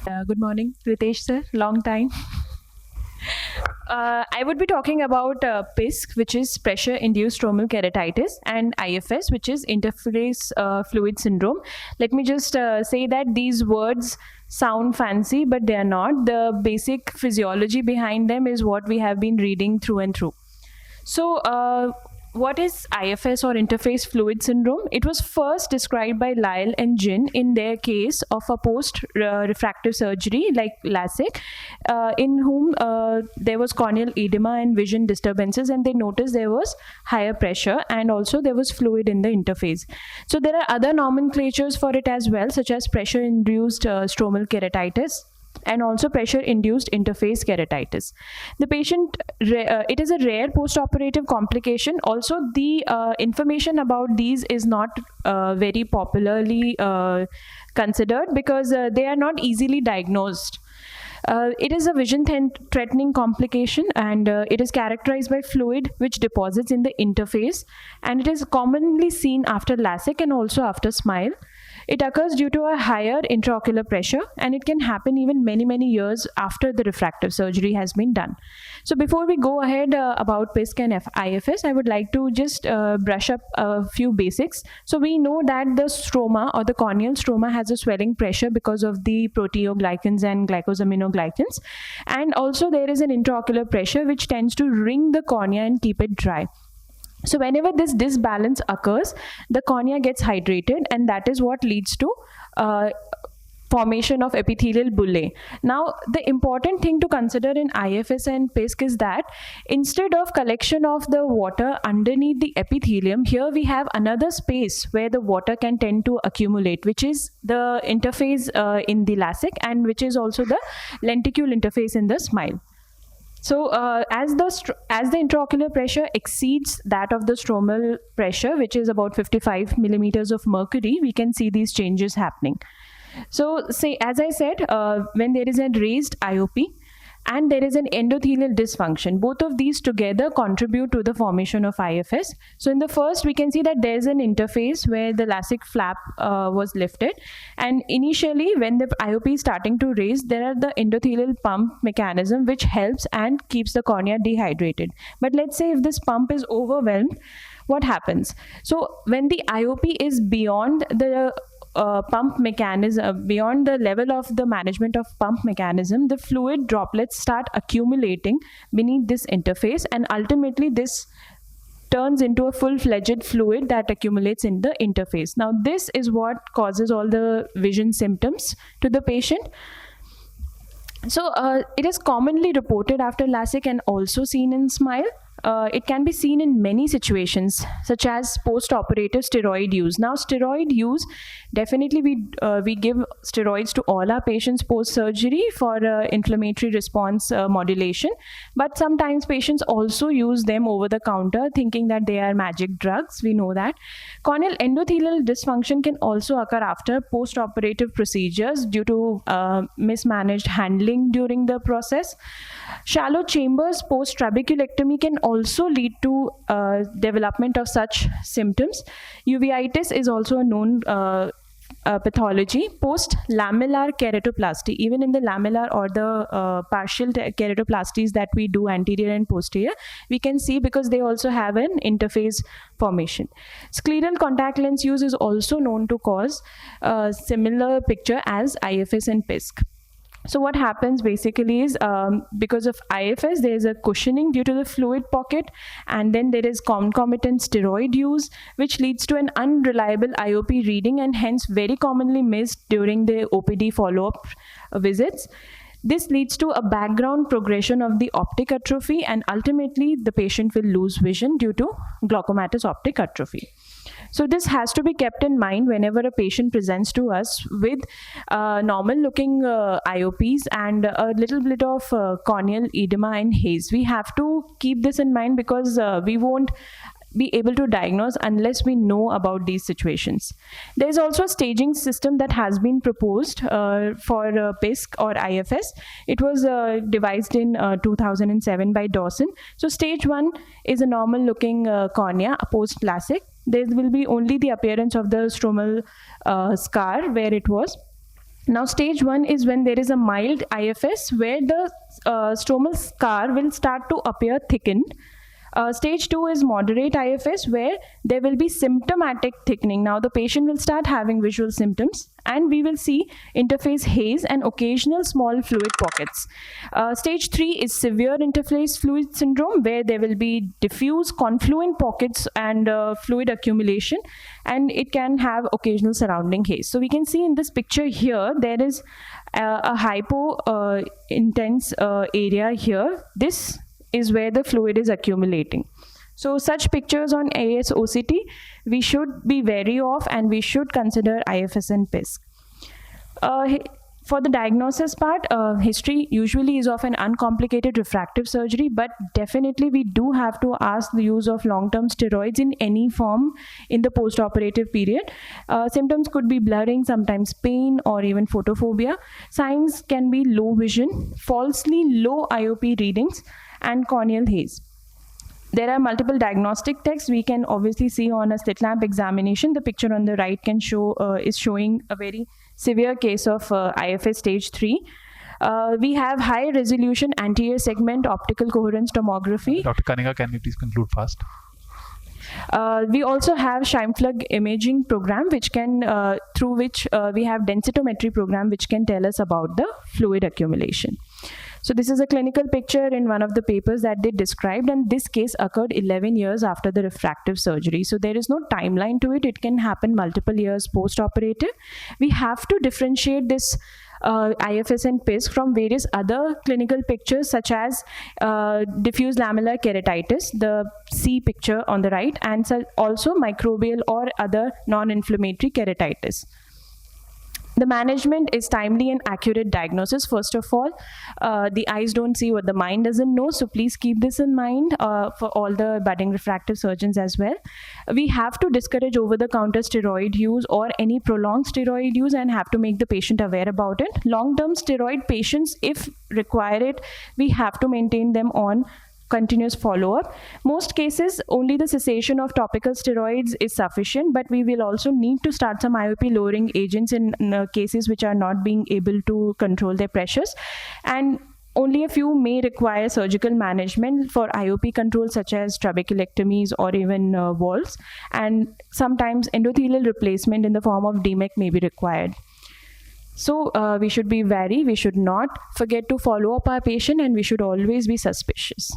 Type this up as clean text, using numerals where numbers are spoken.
Good morning, Ritesh sir. Long time. I would be talking about PISK, which is pressure-induced stromal keratitis, and IFS, which is interface fluid syndrome. Let me just say that these words sound fancy, but they are not. The basic physiology behind them is what we have been reading through and through. So, what is IFS or interface fluid syndrome? It was first described by Lyle and Jin in their case of a post-refractive surgery like LASIK, in whom there was corneal edema and vision disturbances, and they noticed there was higher pressure and also there was fluid in the interface. So there are other nomenclatures for it as well, such as pressure-induced stromal keratitis and also pressure-induced interface keratitis. The patient, it is a rare post-operative complication. Also, the information about these is not very popularly considered because they are not easily diagnosed. It is a vision-threatening complication, and it is characterized by fluid which deposits in the interface, and it is commonly seen after LASIK and also after SMILE. It occurs due to a higher intraocular pressure, and it can happen even many years after the refractive surgery has been done. So before we go ahead about PISK and IFS, I would like to just brush up a few basics. So we know that the stroma or the corneal stroma has a swelling pressure because of the proteoglycans and glycosaminoglycans, and also there is an intraocular pressure which tends to wring the cornea and keep it dry. So whenever this disbalance occurs, the cornea gets hydrated, and that is what leads to formation of epithelial bullae. Now, the important thing to consider in IFS and PISK is that instead of collection of the water underneath the epithelium, here we have another space where the water can tend to accumulate, which is the interface in the LASIK, and which is also the lenticule interface in the SMILE. So as the intraocular pressure exceeds that of the stromal pressure, which is about 55 millimeters of mercury, we can see these changes happening. So say, as I said, when there is a raised IOP and there is an endothelial dysfunction, both of these together contribute to the formation of IFS. So in the first, we can see that there is an interface where the LASIK flap was lifted, and initially when the IOP is starting to raise, there are the endothelial pump mechanism which helps and keeps the cornea dehydrated. But let's say if this pump is overwhelmed, what happens? So when the IOP is beyond the pump mechanism, beyond the level of the management of pump mechanism, the fluid droplets start accumulating beneath this interface, and ultimately this turns into a full-fledged fluid that accumulates in the interface. Now this is what causes all the vision symptoms to the patient. So it is commonly reported after LASIK and also seen in SMILE. It can be seen in many situations, such as post-operative steroid use. Now, steroid use, definitely we give steroids to all our patients post-surgery for inflammatory response modulation. But sometimes patients also use them over the counter, thinking that they are magic drugs. We know that. Corneal endothelial dysfunction can also occur after post-operative procedures due to mismanaged handling during the process. Shallow chambers post-trabeculectomy can also lead to development of such symptoms. Uveitis is also a known pathology. Post-lamellar keratoplasty, even in the lamellar or the partial keratoplasties that we do anterior and posterior, we can see because they also have an interface formation. Scleral contact lens use is also known to cause a similar picture as IFS and PISK. So what happens basically is because of IFS, there is a cushioning due to the fluid pocket, and then there is concomitant steroid use, which leads to an unreliable IOP reading and hence very commonly missed during the OPD follow-up visits. This leads to a background progression of the optic atrophy, and ultimately the patient will lose vision due to glaucomatous optic atrophy. So this has to be kept in mind whenever a patient presents to us with normal looking IOPs and a little bit of corneal edema and haze. We have to keep this in mind because we won't be able to diagnose unless we know about these situations. There is also a staging system that has been proposed for PISK or IFS. It was devised in 2007 by Dawson. So stage 1 is a normal looking cornea post LASIK. There will be only the appearance of the stromal scar where it was. Now, stage 1 is when there is a mild IFS where the stromal scar will start to appear thickened. Stage 2 is moderate IFS where there will be symptomatic thickening. Now the patient will start having visual symptoms and we will see interface haze and occasional small fluid pockets. Stage 3 is severe interface fluid syndrome where there will be diffuse confluent pockets and fluid accumulation, and it can have occasional surrounding haze. So we can see in this picture here there is a hypo intense area here. This is where the fluid is accumulating. So such pictures on ASOCT we should be wary of, and we should consider IFS and PISK. For the diagnosis part, history usually is of an uncomplicated refractive surgery, but definitely we do have to ask the use of long-term steroids in any form in the post-operative period. Symptoms could be blurring, sometimes pain, or even photophobia. Signs can be low vision, falsely low IOP readings, and corneal haze. There are multiple diagnostic tests we can obviously see on a slit lamp examination. The picture on the right can show is showing a very severe case of IFS stage 3. We have high resolution anterior segment optical coherence tomography. Dr. Kanika, can you please conclude fast? We also have Scheimpflug imaging program, which can through which we have densitometry program, which can tell us about the fluid accumulation. So this is a clinical picture in one of the papers that they described, and this case occurred 11 years after the refractive surgery. So there is no timeline to it. It can happen multiple years post-operative. We have to differentiate this IFS and PISK from various other clinical pictures such as diffuse lamellar keratitis, the C picture on the right, and also microbial or other non-inflammatory keratitis. The management is timely and accurate diagnosis. First of all, the eyes don't see what the mind doesn't know, so please keep this in mind for all the budding refractive surgeons as well. We have to discourage over-the-counter steroid use or any prolonged steroid use and have to make the patient aware about it. Long-term steroid patients, if require it, we have to maintain them on continuous follow-up. Most cases, only the cessation of topical steroids is sufficient, but we will also need to start some IOP lowering agents in cases which are not being able to control their pressures. And only a few may require surgical management for IOP control, such as trabeculectomies or even valves. And sometimes endothelial replacement in the form of DMEC may be required. So we should be wary, we should not forget to follow up our patient, and we should always be suspicious.